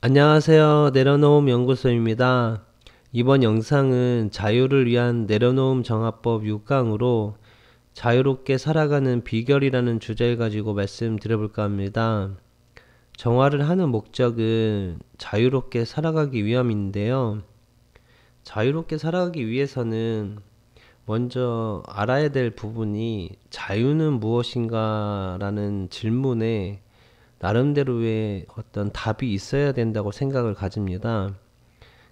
안녕하세요. 내려놓음 연구소입니다. 이번 영상은 자유를 위한 내려놓음 정화법 6강으로 자유롭게 살아가는 비결이라는 주제를 가지고 말씀드려볼까 합니다. 정화를 하는 목적은 자유롭게 살아가기 위함인데요. 자유롭게 살아가기 위해서는 먼저 알아야 될 부분이 자유는 무엇인가 라는 질문에 나름대로의 어떤 답이 있어야 된다고 생각을 가집니다.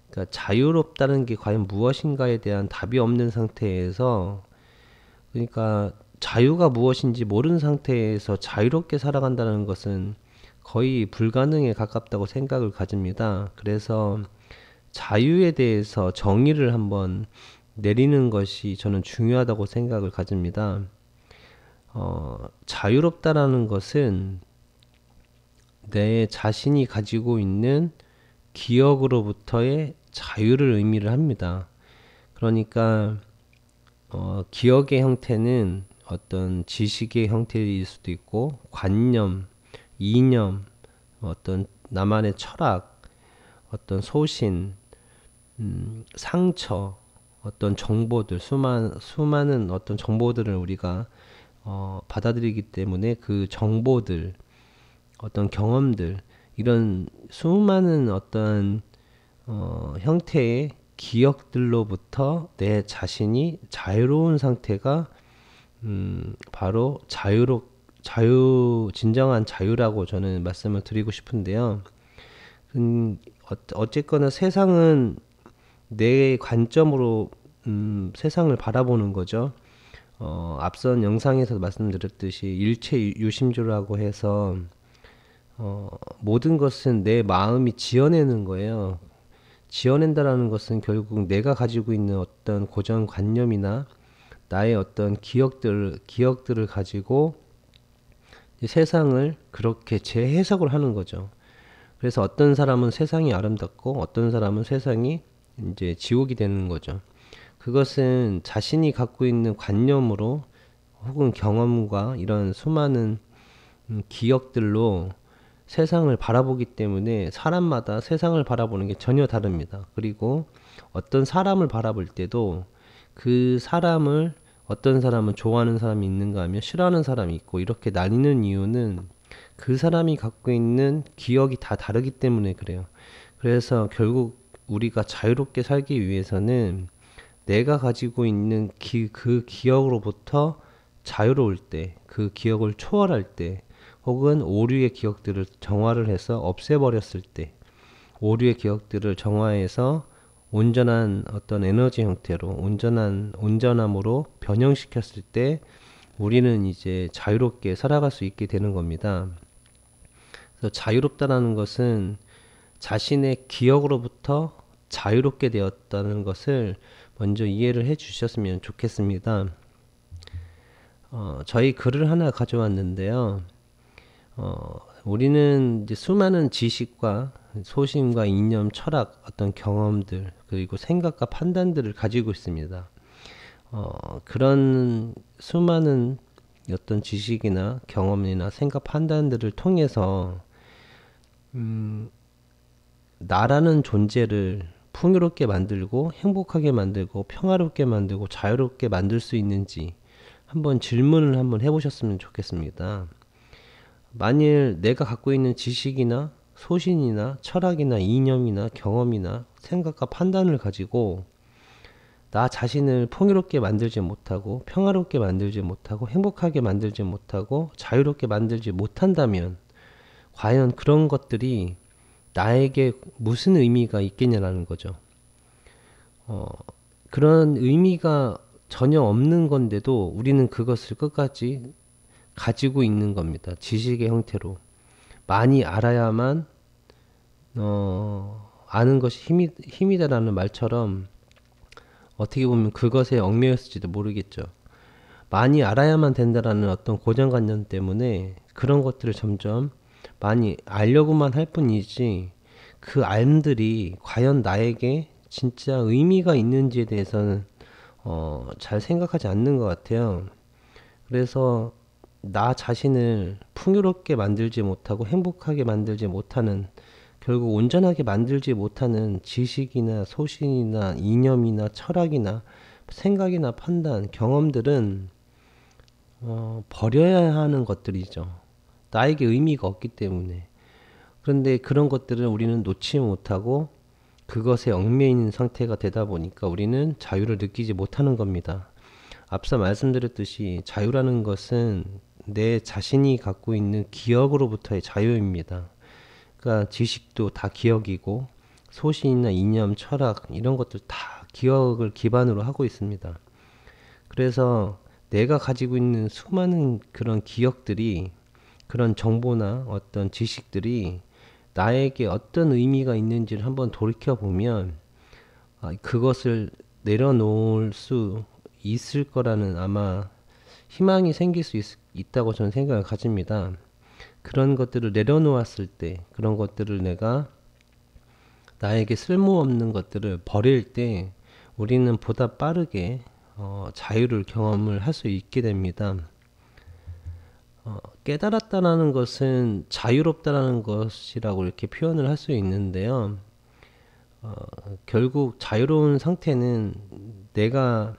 그러니까 자유롭다는 게 과연 무엇인가에 대한 답이 없는 상태에서, 그러니까 자유가 무엇인지 모르는 상태에서 자유롭게 살아간다는 것은 거의 불가능에 가깝다고 생각을 가집니다. 그래서 자유에 대해서 정의를 한번 내리는 것이 저는 중요하다고 생각을 가집니다. 자유롭다라는 것은 내 자신이 가지고 있는 기억으로부터의 자유를 의미를 합니다. 그러니까 기억의 형태는 어떤 지식의 형태일 수도 있고, 관념, 이념, 어떤 나만의 철학, 어떤 소신, 상처, 어떤 정보들, 수많은 어떤 정보들을 우리가 받아들이기 때문에 그 정보들, 어떤 경험들, 이런 수많은 어떤 형태의 기억들로부터 내 자신이 자유로운 상태가 바로 진정한 자유라고 저는 말씀을 드리고 싶은데요. 어쨌거나 세상은 내 관점으로 세상을 바라보는 거죠. 앞선 영상에서 말씀드렸듯이 일체 유심주라고 해서 모든 것은 내 마음이 지어내는 거예요. 지어낸다라는 것은 결국 내가 가지고 있는 어떤 고정관념이나 나의 어떤 기억들을 가지고 세상을 그렇게 재해석을 하는 거죠. 그래서 어떤 사람은 세상이 아름답고 어떤 사람은 세상이 이제 지옥이 되는 거죠. 그것은 자신이 갖고 있는 관념으로 혹은 경험과 이런 수많은 기억들로 세상을 바라보기 때문에 사람마다 세상을 바라보는 게 전혀 다릅니다. 그리고 어떤 사람을 바라볼 때도 그 사람을 어떤 사람은 좋아하는 사람이 있는가 하면 싫어하는 사람이 있고, 이렇게 나뉘는 이유는 그 사람이 갖고 있는 기억이 다 다르기 때문에 그래요. 그래서 결국 우리가 자유롭게 살기 위해서는 내가 가지고 있는 그 기억으로부터 자유로울 때, 그 기억을 초월할 때, 혹은 오류의 기억들을 정화를 해서 없애버렸을 때, 오류의 기억들을 정화해서 온전한 어떤 에너지 형태로, 온전함으로 변형시켰을 때 우리는 이제 자유롭게 살아갈 수 있게 되는 겁니다. 그래서 자유롭다라는 것은 자신의 기억으로부터 자유롭게 되었다는 것을 먼저 이해를 해 주셨으면 좋겠습니다. 저희 글을 하나 가져왔는데요. 우리는 이제 수많은 지식과 소신과 이념, 철학, 어떤 경험들, 그리고 생각과 판단들을 가지고 있습니다. 그런 수많은 어떤 지식이나 경험이나 생각, 판단들을 통해서 나라는 존재를 풍요롭게 만들고 행복하게 만들고 평화롭게 만들고 자유롭게 만들 수 있는지 한번 질문을 한번 해보셨으면 좋겠습니다. 만일 내가 갖고 있는 지식이나 소신이나 철학이나 이념이나 경험이나 생각과 판단을 가지고 나 자신을 풍요롭게 만들지 못하고 평화롭게 만들지 못하고 행복하게 만들지 못하고 자유롭게 만들지 못한다면 과연 그런 것들이 나에게 무슨 의미가 있겠냐라는 거죠. 그런 의미가 전혀 없는 건데도 우리는 그것을 끝까지 가지고 있는 겁니다. 지식의 형태로. 많이 알아야만 아는 것이 힘이다라는 말처럼 어떻게 보면 그것에 얽매였을지도 모르겠죠. 많이 알아야만 된다라는 어떤 고정관념 때문에 그런 것들을 점점 많이 알려고만 할 뿐이지, 그 알들이 과연 나에게 진짜 의미가 있는지에 대해서는 잘 생각하지 않는 것 같아요. 그래서 나 자신을 풍요롭게 만들지 못하고 행복하게 만들지 못하는, 결국 온전하게 만들지 못하는 지식이나 소신이나 이념이나 철학이나 생각이나 판단, 경험들은 버려야 하는 것들이죠. 나에게 의미가 없기 때문에. 그런데 그런 것들을 우리는 놓지 못하고 그것에 얽매여 있는 상태가 되다 보니까 우리는 자유를 느끼지 못하는 겁니다. 앞서 말씀드렸듯이 자유라는 것은 내 자신이 갖고 있는 기억으로부터의 자유입니다. 그러니까 지식도 다 기억이고 소신이나 이념, 철학 이런 것들 다 기억을 기반으로 하고 있습니다. 그래서 내가 가지고 있는 수많은 그런 기억들이, 그런 정보나 어떤 지식들이 나에게 어떤 의미가 있는지를 한번 돌이켜보면 그것을 내려놓을 수 있을 거라는 아마 희망이 생길 수 있다고 저는 생각을 가집니다. 그런 것들을 내려놓았을 때, 그런 것들을 내가 나에게 쓸모없는 것들을 버릴 때 우리는 보다 빠르게 자유를 경험을 할 수 있게 됩니다. 깨달았다라는 것은 자유롭다라는 것이라고 이렇게 표현을 할 수 있는데요. 결국 자유로운 상태는 내가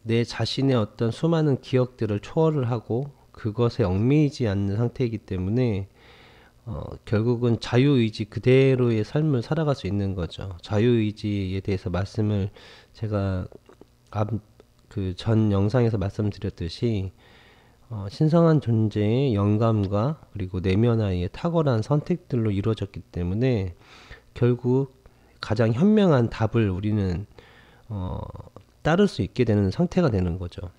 내 자신의 어떤 수많은 기억들을 초월을 하고 그것에 얽매이지 않는 상태이기 때문에 결국은 자유의지 그대로의 삶을 살아갈 수 있는 거죠. 자유의지에 대해서 말씀을 제가 그 전 영상에서 말씀드렸듯이 신성한 존재의 영감과 그리고 내면화의 탁월한 선택들로 이루어졌기 때문에 결국 가장 현명한 답을 우리는 따를 수 있게 되는 상태가 되는 거죠.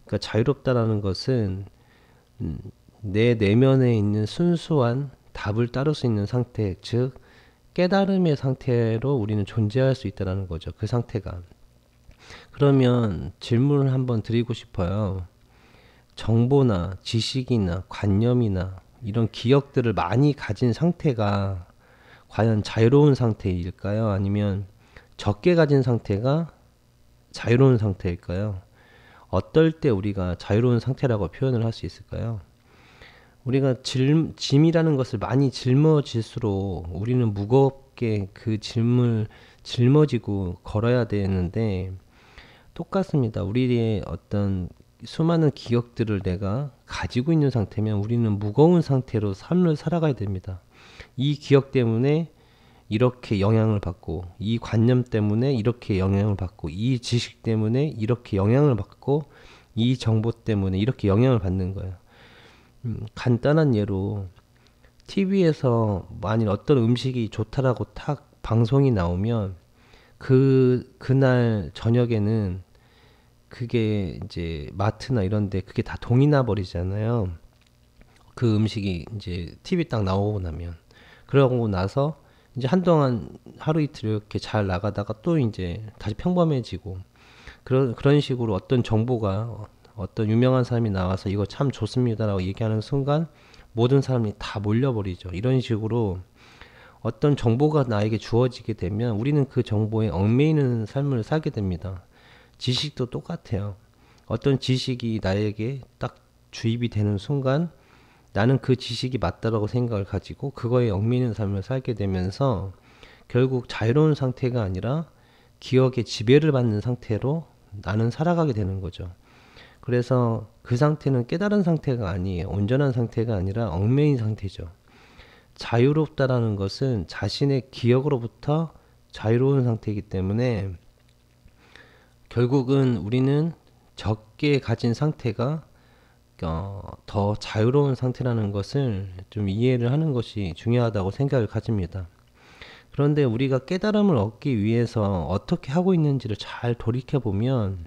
그러니까 자유롭다라는 것은 내 내면에 있는 순수한 답을 따를 수 있는 상태, 즉 깨달음의 상태로 우리는 존재할 수 있다는 거죠. 그 상태가. 그러면 질문을 한번 드리고 싶어요. 정보나 지식이나 관념이나 이런 기억들을 많이 가진 상태가 과연 자유로운 상태일까요? 아니면 적게 가진 상태가 자유로운 상태일까요? 어떨 때 우리가 자유로운 상태라고 표현을 할 수 있을까요? 우리가 짐이라는 것을 많이 짊어질수록 우리는 무겁게 그 짐을 짊어지고 걸어야 되는데 똑같습니다. 우리의 어떤 수많은 기억들을 내가 가지고 있는 상태면 우리는 무거운 상태로 삶을 살아가야 됩니다. 이 기억 때문에 이렇게 영향을 받고, 이 관념 때문에 이렇게 영향을 받고, 이 지식 때문에 이렇게 영향을 받고, 이 정보 때문에 이렇게 영향을 받는 거예요. 간단한 예로 TV에서 만일 어떤 음식이 좋다라고 탁 방송이 나오면 그날 저녁에는 그게 이제 마트나 이런데 그게 다 동이 나 버리잖아요. 그 음식이 이제 TV 딱 나오고 나면. 그러고 나서 이제 한동안 하루 이틀 이렇게 잘 나가다가 또 이제 다시 평범해지고 그런 식으로 어떤 정보가 어떤 유명한 사람이 나와서 이거 참 좋습니다라고 얘기하는 순간 모든 사람이 다 몰려버리죠. 이런 식으로 어떤 정보가 나에게 주어지게 되면 우리는 그 정보에 얽매이는 삶을 살게 됩니다. 지식도 똑같아요. 어떤 지식이 나에게 딱 주입이 되는 순간 나는 그 지식이 맞다라고 생각을 가지고 그거에 얽매이는 삶을 살게 되면서 결국 자유로운 상태가 아니라 기억의 지배를 받는 상태로 나는 살아가게 되는 거죠. 그래서 그 상태는 깨달은 상태가 아니에요. 온전한 상태가 아니라 얽매인 상태죠. 자유롭다라는 것은 자신의 기억으로부터 자유로운 상태이기 때문에 결국은 우리는 적게 가진 상태가 더 자유로운 상태라는 것을 좀 이해를 하는 것이 중요하다고 생각을 가집니다. 그런데 우리가 깨달음을 얻기 위해서 어떻게 하고 있는지를 잘 돌이켜보면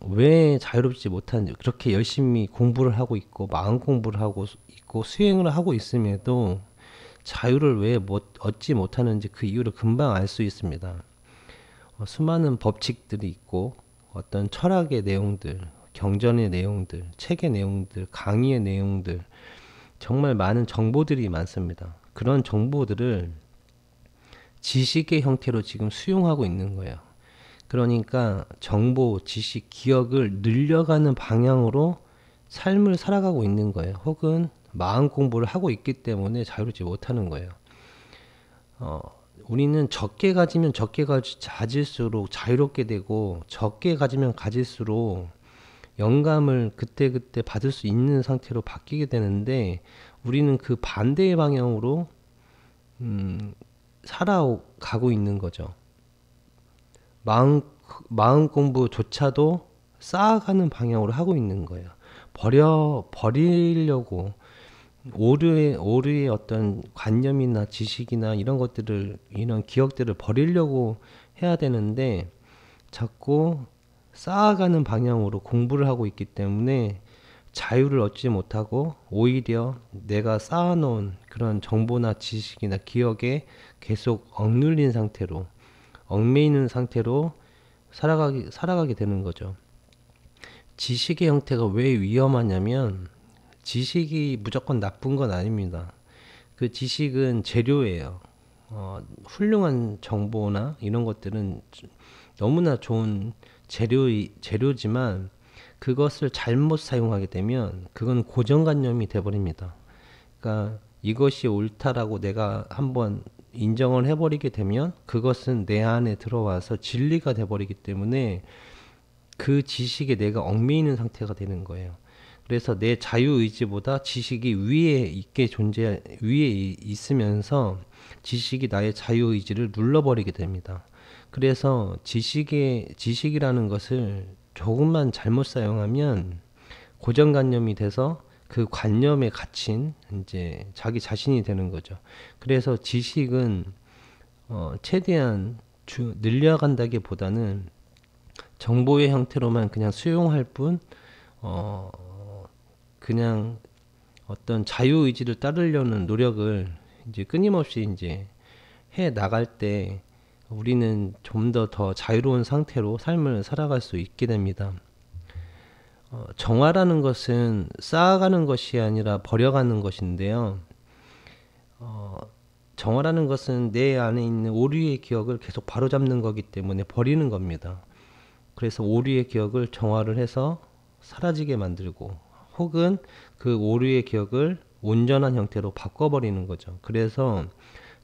왜 자유롭지 못한지, 그렇게 열심히 공부를 하고 있고 마음 공부를 하고 있고 수행을 하고 있음에도 자유를 왜 얻지 못하는지 그 이유를 금방 알 수 있습니다. 수많은 법칙들이 있고 어떤 철학의 내용들, 경전의 내용들, 책의 내용들, 강의의 내용들, 정말 많은 정보들이 많습니다. 그런 정보들을 지식의 형태로 지금 수용하고 있는 거예요. 그러니까 정보, 지식, 기억을 늘려가는 방향으로 삶을 살아가고 있는 거예요. 혹은 마음 공부를 하고 있기 때문에 자유롭지 못하는 거예요. 우리는 적게 가지면 가질수록 자유롭게 되고, 적게 가지면 가질수록 영감을 그때그때 받을 수 있는 상태로 바뀌게 되는데, 우리는 그 반대의 방향으로 살아가고 있는 거죠. 마음 공부조차도 쌓아가는 방향으로 하고 있는 거예요. 버리려고 오류의 어떤 관념이나 지식이나 이런 것들을, 이런 기억들을 버리려고 해야 되는데, 자꾸 쌓아가는 방향으로 공부를 하고 있기 때문에 자유를 얻지 못하고, 오히려 내가 쌓아놓은 그런 정보나 지식이나 기억에 계속 얽매이는 상태로 살아가게 되는 거죠. 지식의 형태가 왜 위험하냐면, 지식이 무조건 나쁜 건 아닙니다. 그 지식은 재료예요. 훌륭한 정보나 이런 것들은 너무나 좋은 재료지만, 그것을 잘못 사용하게 되면 그건 고정관념이 돼버립니다. 그러니까 이것이 옳다라고 내가 한번 인정을 해버리게 되면 그것은 내 안에 들어와서 진리가 돼버리기 때문에 그 지식에 내가 얽매이는 상태가 되는 거예요. 그래서 내 자유의지보다 지식이 위에 있으면서 지식이 나의 자유의지를 눌러버리게 됩니다. 그래서 지식이라는 것을 조금만 잘못 사용하면 고정관념이 돼서 그 관념에 갇힌 이제 자기 자신이 되는 거죠. 그래서 지식은 최대한 늘려간다기보다는 정보의 형태로만 그냥 수용할 뿐, 그냥 어떤 자유의지를 따르려는 노력을 이제 끊임없이 이제 해 나갈 때 우리는 좀 더 자유로운 상태로 삶을 살아갈 수 있게 됩니다. 정화라는 것은 쌓아가는 것이 아니라 버려가는 것인데요. 정화라는 것은 내 안에 있는 오류의 기억을 계속 바로잡는 거기 때문에 버리는 겁니다. 그래서 오류의 기억을 정화를 해서 사라지게 만들고, 혹은 그 오류의 기억을 온전한 형태로 바꿔버리는 거죠. 그래서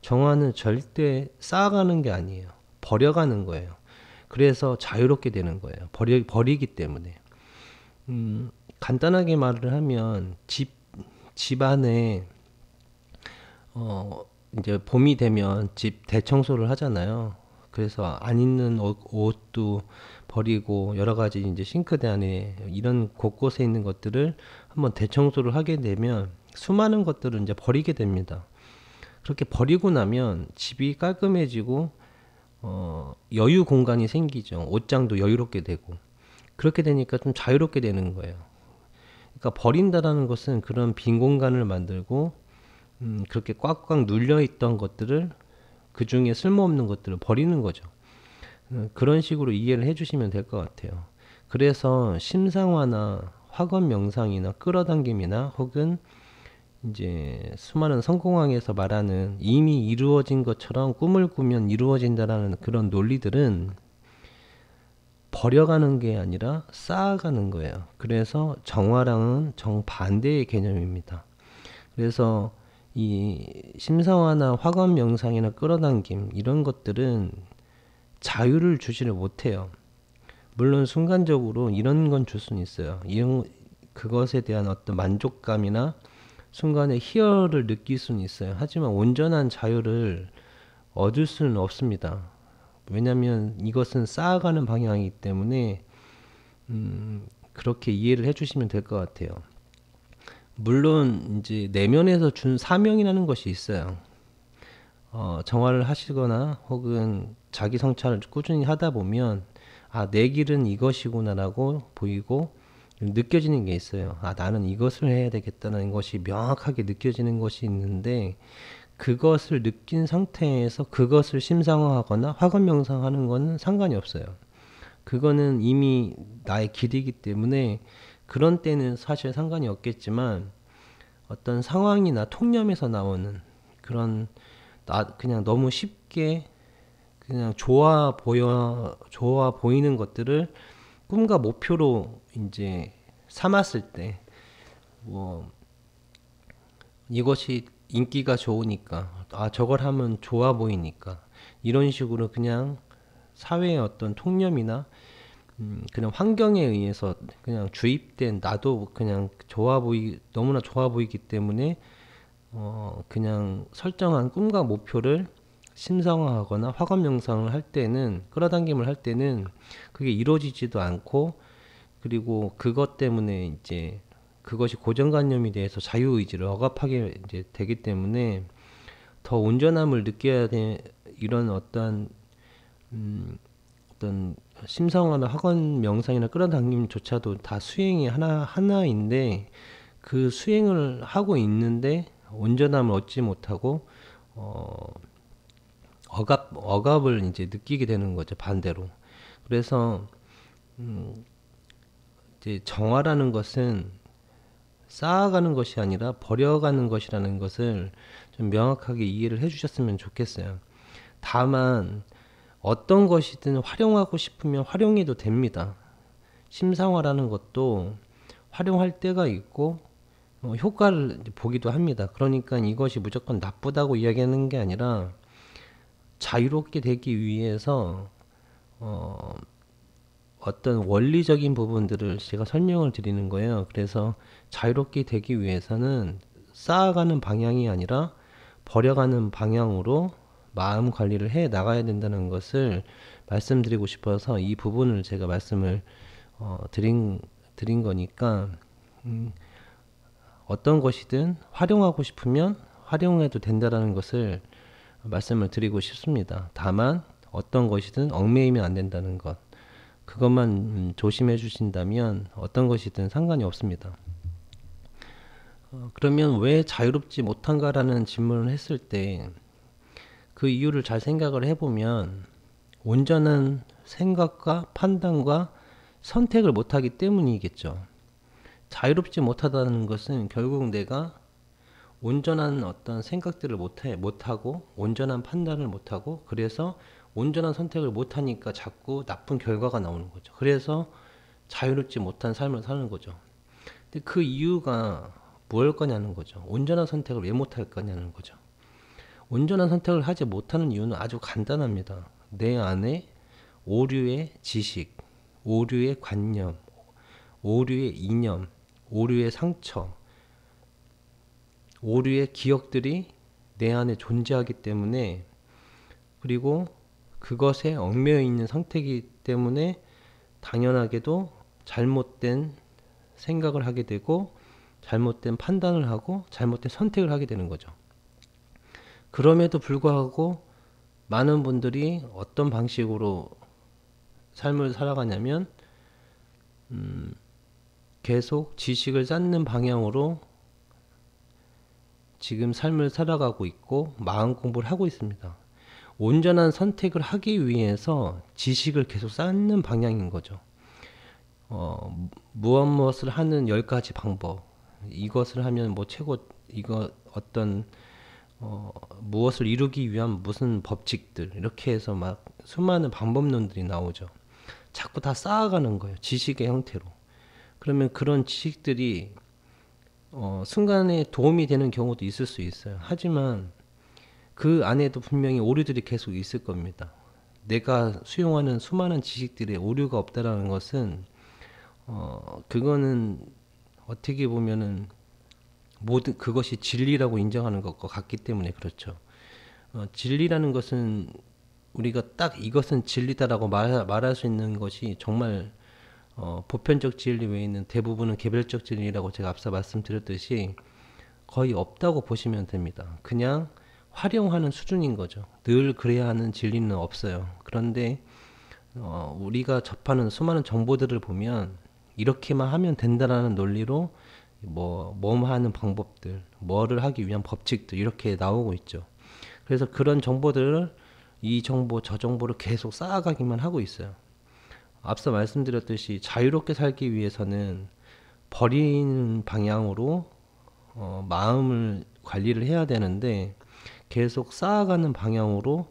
정화는 절대 쌓아가는 게 아니에요. 버려가는 거예요. 그래서 자유롭게 되는 거예요. 버리기 때문에. 간단하게 말을 하면 집 안에 이제 봄이 되면 집 대청소를 하잖아요. 그래서 안 입는 옷도 버리고 여러 가지 이제 싱크대 안에 이런 곳곳에 있는 것들을 한번 대청소를 하게 되면 수많은 것들을 이제 버리게 됩니다. 그렇게 버리고 나면 집이 깔끔해지고 여유 공간이 생기죠. 옷장도 여유롭게 되고, 그렇게 되니까 좀 자유롭게 되는 거예요. 그러니까 버린다라는 것은 그런 빈 공간을 만들고, 그렇게 꽉꽉 눌려 있던 것들을, 그 중에 쓸모없는 것들을 버리는 거죠. 그런 식으로 이해를 해주시면 될 것 같아요. 그래서 심상화나 화건 명상이나 끌어당김이나 혹은 이제 수많은 성공학에서 말하는 이미 이루어진 것처럼 꿈을 꾸면 이루어진다라는 그런 논리들은 버려가는 게 아니라 쌓아가는 거예요. 그래서 정화랑은 정반대의 개념입니다. 그래서 이 심상화나 화관 명상이나 끌어당김 이런 것들은 자유를 주지를 못해요. 물론 순간적으로 이런 건 줄 수는 있어요. 그것에 대한 어떤 만족감이나 순간의 희열을 느낄 수는 있어요. 하지만 온전한 자유를 얻을 수는 없습니다. 왜냐하면 이것은 쌓아가는 방향이기 때문에 그렇게 이해를 해주시면 될 것 같아요. 물론 이제 내면에서 준 사명이라는 것이 있어요. 정화를 하시거나 혹은 자기 성찰을 꾸준히 하다 보면 내 길은 이것이구나라고 보이고 느껴지는 게 있어요. 나는 이것을 해야 되겠다는 것이 명확하게 느껴지는 것이 있는데, 그것을 느낀 상태에서 그것을 심상화하거나 화관 명상하는 거는 상관이 없어요. 그거는 이미 나의 길이기 때문에 그런 때는 사실 상관이 없겠지만, 어떤 상황이나 통념에서 나오는 그런 그냥 너무 쉽게 그냥 좋아 보이는 것들을 꿈과 목표로 이제 삼았을 때, 뭐 이것이 인기가 좋으니까, 아, 저걸 하면 좋아 보이니까, 이런 식으로 그냥 사회의 어떤 통념이나 그냥 환경에 의해서 그냥 주입된, 나도 그냥 너무나 좋아 보이기 때문에 그냥 설정한 꿈과 목표를 심상화하거나 화감 명상을 할 때는, 끌어당김을 할 때는 그게 이루어지지도 않고, 그리고 그것 때문에 이제 그것이 고정관념이 돼서 자유의지를 억압하게 이제 되기 때문에 더 온전함을 느껴야 돼. 이런 어떤 심상화나 학원 명상이나 끌어당김조차도 다 수행이 하나인데, 그 수행을 하고 있는데 온전함을 얻지 못하고 어, 억압을 이제 느끼게 되는 거죠, 반대로. 그래서 이제 정화라는 것은 쌓아가는 것이 아니라 버려가는 것이라는 것을 좀 명확하게 이해를 해주셨으면 좋겠어요. 다만 어떤 것이든 활용하고 싶으면 활용해도 됩니다. 심상화라는 것도 활용할 때가 있고 효과를 보기도 합니다. 그러니까 이것이 무조건 나쁘다고 이야기하는 게 아니라 자유롭게 되기 위해서 어떤 원리적인 부분들을 제가 설명을 드리는 거예요. 그래서 자유롭게 되기 위해서는 쌓아가는 방향이 아니라 버려가는 방향으로 마음 관리를 해 나가야 된다는 것을 말씀드리고 싶어서 이 부분을 제가 말씀을 드린 거니까, 어떤 것이든 활용하고 싶으면 활용해도 된다는 것을 말씀을 드리고 싶습니다. 다만 어떤 것이든 얽매이면 안 된다는 것, 그것만 조심해 주신다면 어떤 것이든 상관이 없습니다. 그러면 왜 자유롭지 못한가라는 질문을 했을 때 그 이유를 잘 생각을 해보면 온전한 생각과 판단과 선택을 못하기 때문이겠죠. 자유롭지 못하다는 것은 결국 내가 온전한 어떤 생각들을 못하고 온전한 판단을 못하고, 그래서 온전한 선택을 못하니까 자꾸 나쁜 결과가 나오는 거죠. 그래서 자유롭지 못한 삶을 사는 거죠. 근데 그 이유가 뭘 거냐는 거죠. 온전한 선택을 왜 못할 거냐는 거죠. 온전한 선택을 하지 못하는 이유는 아주 간단합니다. 내 안에 오류의 지식, 오류의 관념, 오류의 이념, 오류의 상처, 오류의 기억들이 내 안에 존재하기 때문에, 그리고 그것에 얽매여 있는 상태이기 때문에 당연하게도 잘못된 생각을 하게 되고 잘못된 판단을 하고 잘못된 선택을 하게 되는 거죠. 그럼에도 불구하고 많은 분들이 어떤 방식으로 삶을 살아가냐면 계속 지식을 쌓는 방향으로 지금 삶을 살아가고 있고 마음 공부를 하고 있습니다. 온전한 선택을 하기 위해서 지식을 계속 쌓는 방향인 거죠. 무엇을 하는 10가지 방법, 이것을 하면 뭐 최고, 이거 어떤 무엇을 이루기 위한 무슨 법칙들, 이렇게 해서 막 수많은 방법론들이 나오죠. 자꾸 다 쌓아가는 거예요, 지식의 형태로. 그러면 그런 지식들이 순간에 도움이 되는 경우도 있을 수 있어요. 하지만 그 안에도 분명히 오류들이 계속 있을 겁니다. 내가 수용하는 수많은 지식들에 오류가 없다라는 것은 그거는 어떻게 보면은 모든 그것이 진리라고 인정하는 것과 같기 때문에 그렇죠. 진리라는 것은 우리가 딱 이것은 진리다라고 말할 수 있는 것이 정말 보편적 진리 외에는 대부분은 개별적 진리라고 제가 앞서 말씀드렸듯이 거의 없다고 보시면 됩니다. 그냥 활용하는 수준인 거죠. 늘 그래야 하는 진리는 없어요. 그런데 우리가 접하는 수많은 정보들을 보면 이렇게만 하면 된다라는 논리로 뭐 하는 방법들, 뭐를 하기 위한 법칙들 이렇게 나오고 있죠. 그래서 그런 정보들을 이 정보 저 정보를 계속 쌓아가기만 하고 있어요. 앞서 말씀드렸듯이 자유롭게 살기 위해서는 버리는 방향으로 마음을 관리를 해야 되는데 계속 쌓아가는 방향으로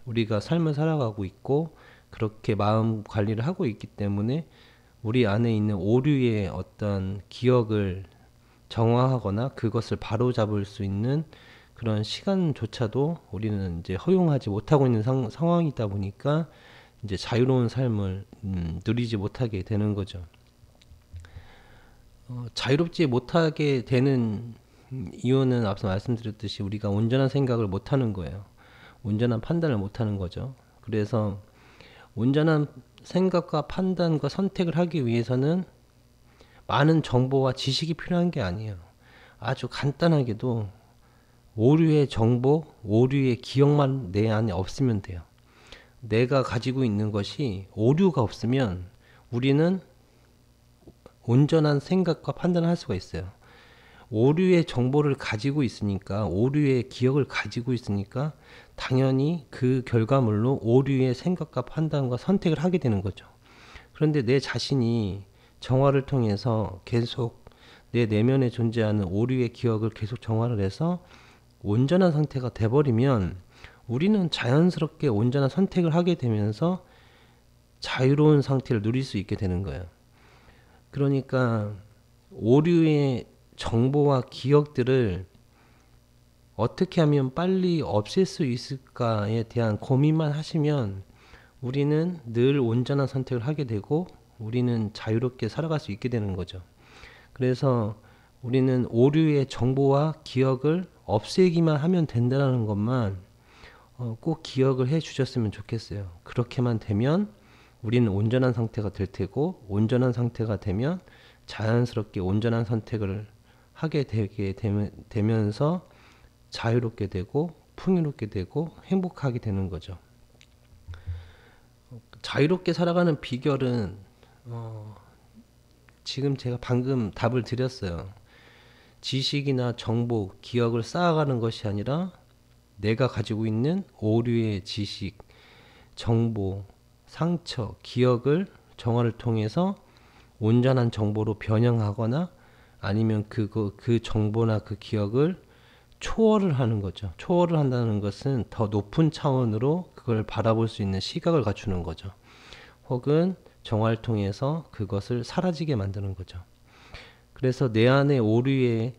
우리가 삶을 살아가고 있고 그렇게 마음 관리를 하고 있기 때문에 우리 안에 있는 오류의 어떤 기억을 정화하거나 그것을 바로잡을 수 있는 그런 시간조차도 우리는 이제 허용하지 못하고 있는 상황이다 보니까 이제 자유로운 삶을 누리지 못하게 되는 거죠. 자유롭지 못하게 되는 이유는 앞서 말씀드렸듯이 우리가 온전한 생각을 못하는 거예요. 온전한 판단을 못하는 거죠. 그래서 온전한 생각과 판단과 선택을 하기 위해서는 많은 정보와 지식이 필요한 게 아니에요. 아주 간단하게도 오류의 정보, 오류의 기억만 내 안에 없으면 돼요. 내가 가지고 있는 것이 오류가 없으면 우리는 온전한 생각과 판단을 할 수가 있어요. 오류의 정보를 가지고 있으니까, 오류의 기억을 가지고 있으니까 당연히 그 결과물로 오류의 생각과 판단과 선택을 하게 되는 거죠. 그런데 내 자신이 정화를 통해서 계속 내 내면에 존재하는 오류의 기억을 계속 정화를 해서 온전한 상태가 돼버리면 우리는 자연스럽게 온전한 선택을 하게 되면서 자유로운 상태를 누릴 수 있게 되는 거예요. 그러니까 오류의 정보와 기억들을 어떻게 하면 빨리 없앨 수 있을까에 대한 고민만 하시면 우리는 늘 온전한 선택을 하게 되고 우리는 자유롭게 살아갈 수 있게 되는 거죠. 그래서 우리는 오류의 정보와 기억을 없애기만 하면 된다는 것만 꼭 기억을 해 주셨으면 좋겠어요. 그렇게만 되면 우리는 온전한 상태가 될 테고, 온전한 상태가 되면 자연스럽게 온전한 선택을 하게 되면서 자유롭게 되고 풍요롭게 되고 행복하게 되는 거죠. 자유롭게 살아가는 비결은 지금 제가 방금 답을 드렸어요. 지식이나 정보, 기억을 쌓아가는 것이 아니라 내가 가지고 있는 오류의 지식, 정보, 상처, 기억을 정화를 통해서 온전한 정보로 변형하거나 아니면 그 정보나 그 기억을 초월을 하는 거죠. 초월을 한다는 것은 더 높은 차원으로 그걸 바라볼 수 있는 시각을 갖추는 거죠. 혹은 정화를 통해서 그것을 사라지게 만드는 거죠. 그래서 내 안에 오류의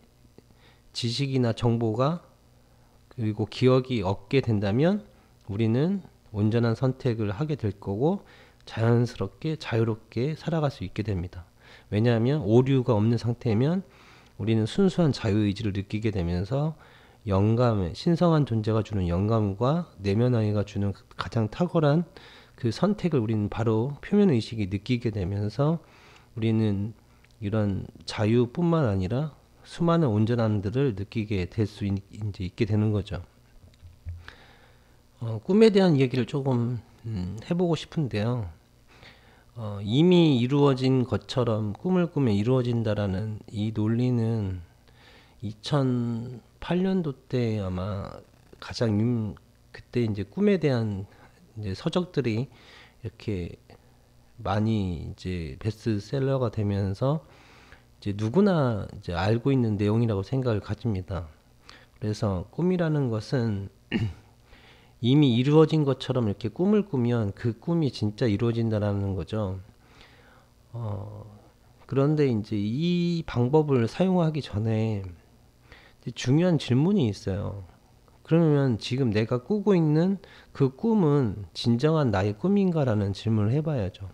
지식이나 정보가 그리고 기억이 없게 된다면 우리는 온전한 선택을 하게 될 거고 자연스럽게 자유롭게 살아갈 수 있게 됩니다. 왜냐하면 오류가 없는 상태면 우리는 순수한 자유의지를 느끼게 되면서 영감의 신성한 존재가 주는 영감과 내면아이가 주는 가장 탁월한 그 선택을 우리는 바로 표면의식이 느끼게 되면서 우리는 이런 자유뿐만 아니라 수많은 온전함들을 느끼게 될 수 이제 있게 되는 거죠. 꿈에 대한 얘기를 조금 해보고 싶은데요. 이미 이루어진 것처럼 꿈을 꾸면 이루어진다라는 이 논리는 2008년도 때 아마 가장 그때 이제 꿈에 대한 이제 서적들이 이렇게 많이 이제 베스트셀러가 되면서 이제 누구나 이제 알고 있는 내용이라고 생각을 가집니다. 그래서 꿈이라는 것은 이미 이루어진 것처럼 이렇게 꿈을 꾸면 그 꿈이 진짜 이루어진다라는 거죠. 그런데 이제 이 방법을 사용하기 전에 중요한 질문이 있어요. 그러면 지금 내가 꾸고 있는 그 꿈은 진정한 나의 꿈인가라는 질문을 해봐야죠.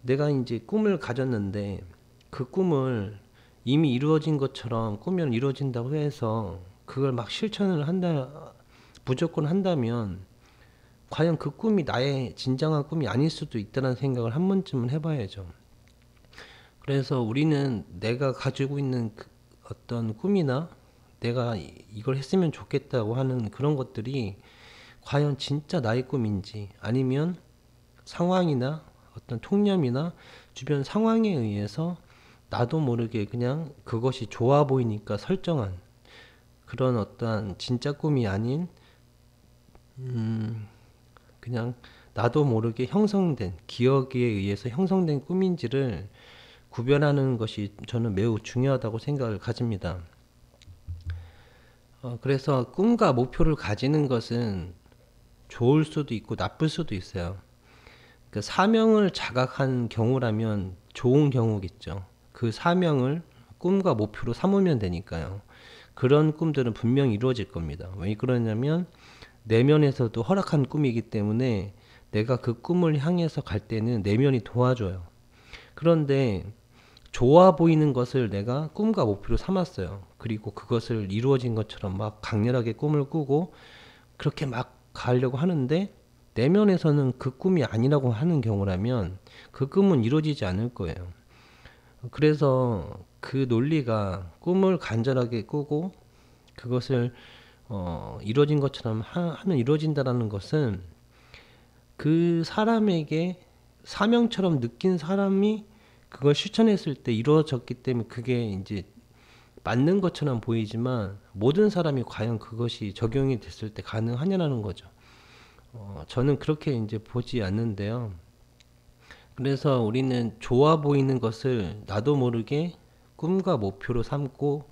내가 이제 꿈을 가졌는데 그 꿈을 이미 이루어진 것처럼 꾸면 이루어진다고 해서 그걸 막 실천을 무조건 한다면 과연 그 꿈이 나의 진정한 꿈이 아닐 수도 있다는 생각을 한 번쯤은 해봐야죠. 그래서 우리는 내가 가지고 있는 어떤 꿈이나 내가 이걸 했으면 좋겠다고 하는 그런 것들이 과연 진짜 나의 꿈인지 아니면 상황이나 어떤 통념이나 주변 상황에 의해서 나도 모르게 그냥 그것이 좋아 보이니까 설정한 그런 어떠한 진짜 꿈이 아닌 그냥 나도 모르게 형성된 기억에 의해서 형성된 꿈인지를 구별하는 것이 저는 매우 중요하다고 생각을 가집니다. 그래서 꿈과 목표를 가지는 것은 좋을 수도 있고 나쁠 수도 있어요. 사명을 자각한 경우라면 좋은 경우겠죠. 그 사명을 꿈과 목표로 삼으면 되니까요. 그런 꿈들은 분명히 이루어질 겁니다. 왜 그러냐면 내면에서도 허락한 꿈이기 때문에 내가 그 꿈을 향해서 갈 때는 내면이 도와줘요. 그런데 좋아 보이는 것을 내가 꿈과 목표로 삼았어요. 그리고 그것을 이루어진 것처럼 막 강렬하게 꿈을 꾸고 그렇게 막 가려고 하는데 내면에서는 그 꿈이 아니라고 하는 경우라면 그 꿈은 이루어지지 않을 거예요. 그래서 그 논리가 꿈을 간절하게 꾸고 그것을 이루어진 것처럼 하면 이루어진다라는 것은 그 사람에게 사명처럼 느낀 사람이 그걸 실천했을 때 이루어졌기 때문에 그게 이제 맞는 것처럼 보이지만 모든 사람이 과연 그것이 적용이 됐을 때 가능하냐라는 거죠. 저는 그렇게 이제 보지 않는데요. 그래서 우리는 좋아 보이는 것을 나도 모르게 꿈과 목표로 삼고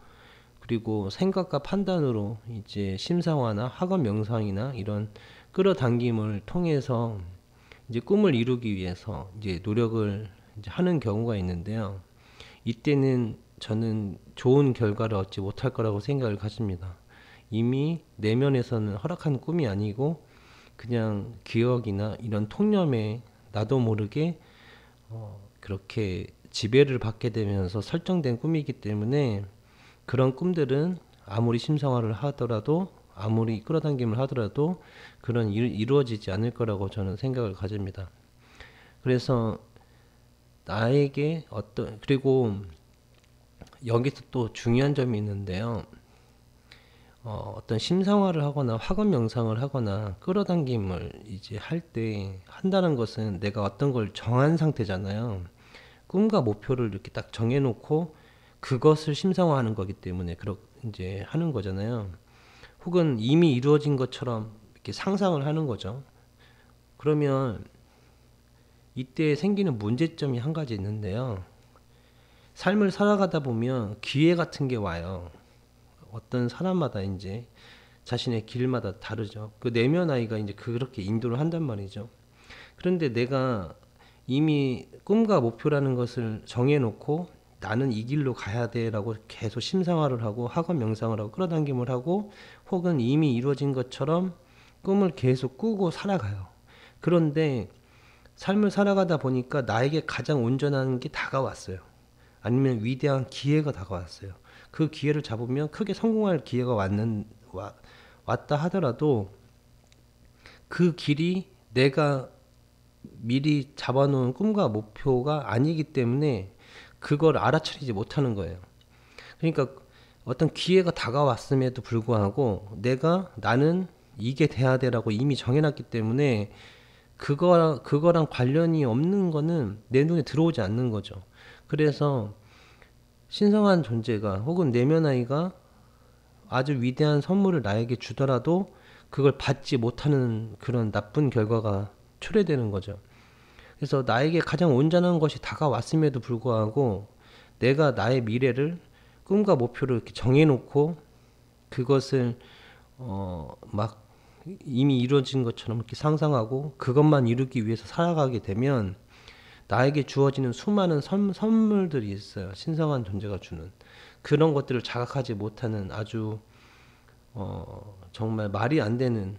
그리고 생각과 판단으로 이제 심상화나 학업 명상이나 이런 끌어당김을 통해서 이제 꿈을 이루기 위해서 이제 노력을 이제 하는 경우가 있는데요. 이때는 저는 좋은 결과를 얻지 못할 거라고 생각을 가집니다. 이미 내면에서는 허락한 꿈이 아니고 그냥 기억이나 이런 통념에 나도 모르게 그렇게 지배를 받게 되면서 설정된 꿈이기 때문에 그런 꿈들은 아무리 심상화를 하더라도 아무리 끌어당김을 하더라도 그런 이루어지지 않을 거라고 저는 생각을 가집니다. 그래서 나에게 그리고 여기서 또 중요한 점이 있는데요. 어떤 심상화를 하거나 학업 명상을 하거나 끌어당김을 이제 할 때 한다는 것은 내가 어떤 걸 정한 상태잖아요. 꿈과 목표를 이렇게 딱 정해놓고 그것을 심상화하는 거기 때문에 이제 하는 거잖아요. 혹은 이미 이루어진 것처럼 이렇게 상상을 하는 거죠. 그러면 이때 생기는 문제점이 한 가지 있는데요. 삶을 살아가다 보면 기회 같은 게 와요. 어떤 사람마다 이제 자신의 길마다 다르죠. 그 내면 아이가 이제 그렇게 인도를 한단 말이죠. 그런데 내가 이미 꿈과 목표라는 것을 정해놓고 나는 이 길로 가야 돼라고 계속 심상화를 하고 학업 명상을 하고 끌어당김을 하고 혹은 이미 이루어진 것처럼 꿈을 계속 꾸고 살아가요. 그런데 삶을 살아가다 보니까 나에게 가장 온전한 게 다가왔어요. 아니면 위대한 기회가 다가왔어요. 그 기회를 잡으면 크게 성공할 기회가 왔다 하더라도 그 길이 내가 미리 잡아놓은 꿈과 목표가 아니기 때문에 그걸 알아차리지 못하는 거예요. 그러니까 어떤 기회가 다가왔음에도 불구하고 나는 이게 돼야 돼라고 이미 정해놨기 때문에 그거랑 관련이 없는 거는 내 눈에 들어오지 않는 거죠. 그래서 신성한 존재가 혹은 내면 아이가 아주 위대한 선물을 나에게 주더라도 그걸 받지 못하는 그런 나쁜 결과가 초래되는 거죠. 그래서 나에게 가장 온전한 것이 다가왔음에도 불구하고 내가 나의 미래를 꿈과 목표를 이렇게 정해놓고 그것을 막 이미 이루어진 것처럼 이렇게 상상하고 그것만 이루기 위해서 살아가게 되면 나에게 주어지는 수많은 선물들이 있어요. 신성한 존재가 주는 그런 것들을 자각하지 못하는 아주 정말 말이 안 되는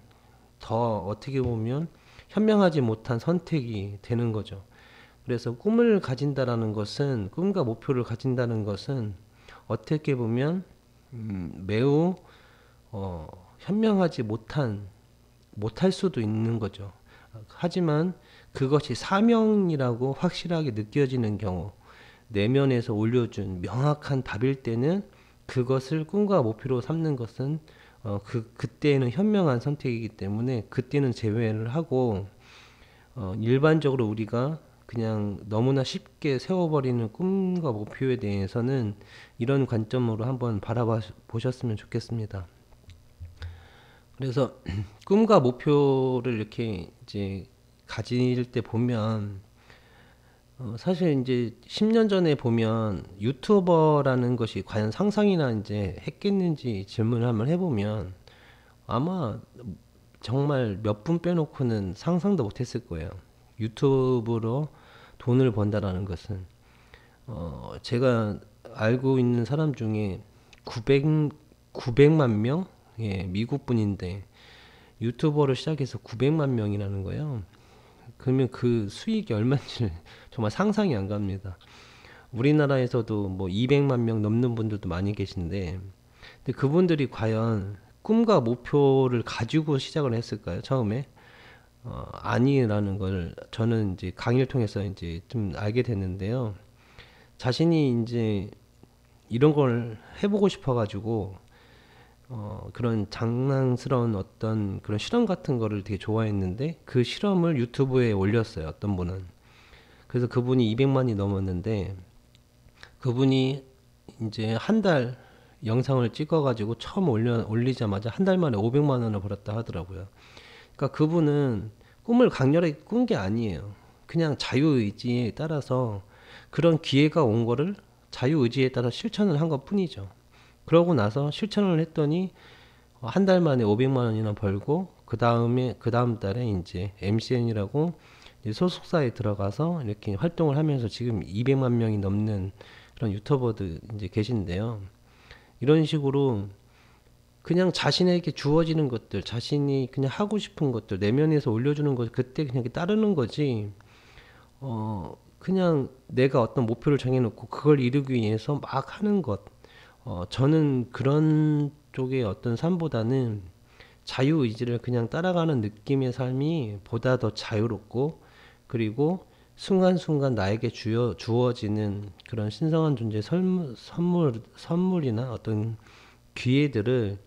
더 어떻게 보면 현명하지 못한 선택이 되는 거죠. 그래서 꿈을 가진다라는 것은 꿈과 목표를 가진다는 것은 어떻게 보면 매우 현명하지 못할 수도 있는 거죠. 하지만 그것이 사명이라고 확실하게 느껴지는 경우 내면에서 올려준 명확한 답일 때는 그것을 꿈과 목표로 삼는 것은 그때는 현명한 선택이기 때문에 그때는 제외를 하고 일반적으로 우리가 그냥 너무나 쉽게 세워버리는 꿈과 목표에 대해서는 이런 관점으로 한번 바라보셨으면 좋겠습니다. 그래서 꿈과 목표를 이렇게 이제 가질 때 보면 사실 이제 10년 전에 보면 유튜버라는 것이 과연 상상이나 이제 했겠는지 질문을 한번 해보면 아마 정말 몇 분 빼놓고는 상상도 못했을 거예요. 유튜브로 돈을 번다라는 것은 제가 알고 있는 사람 중에 900만 명? 예, 미국 분인데 유튜버를 시작해서 900만 명이라는 거예요. 그러면 그 수익이 얼마인지 정말 상상이 안 갑니다. 우리나라에서도 뭐 200만 명 넘는 분들도 많이 계신데, 근데 그분들이 과연 꿈과 목표를 가지고 시작을 했을까요? 처음에 아니라는 걸 저는 이제 강의를 통해서 이제 좀 알게 됐는데요. 자신이 이제 이런 걸 해보고 싶어가지고 그런 장난스러운 어떤 그런 실험 같은 거를 되게 좋아했는데 그 실험을 유튜브에 올렸어요. 어떤 분은. 그래서 그분이 200만이 넘었는데 그분이 이제 한 달 영상을 찍어가지고 처음 올리자마자 한 달 만에 500만 원을 벌었다 하더라고요. 그러니까 그분은 꿈을 강렬하게 꾼 게 아니에요. 그냥 자유의지에 따라서 그런 기회가 온 거를 자유의지에 따라 실천을 한 것 뿐이죠. 그러고 나서 실천을 했더니 한 달 만에 500만 원이나 벌고 그 다음 달에 이제 MCN이라고 소속사에 들어가서 이렇게 활동을 하면서 지금 200만 명이 넘는 그런 유튜버들 이제 계신데요. 이런 식으로 그냥 자신에게 주어지는 것들, 자신이 그냥 하고 싶은 것들, 내면에서 올려주는 것, 그때 그냥 따르는 거지, 그냥 내가 어떤 목표를 정해놓고 그걸 이루기 위해서 막 하는 것. 저는 그런 쪽의 어떤 삶보다는 자유의지를 그냥 따라가는 느낌의 삶이 보다 더 자유롭고, 그리고 순간순간 나에게 주어지는 그런 신성한 존재의 선물이나 어떤 기회들을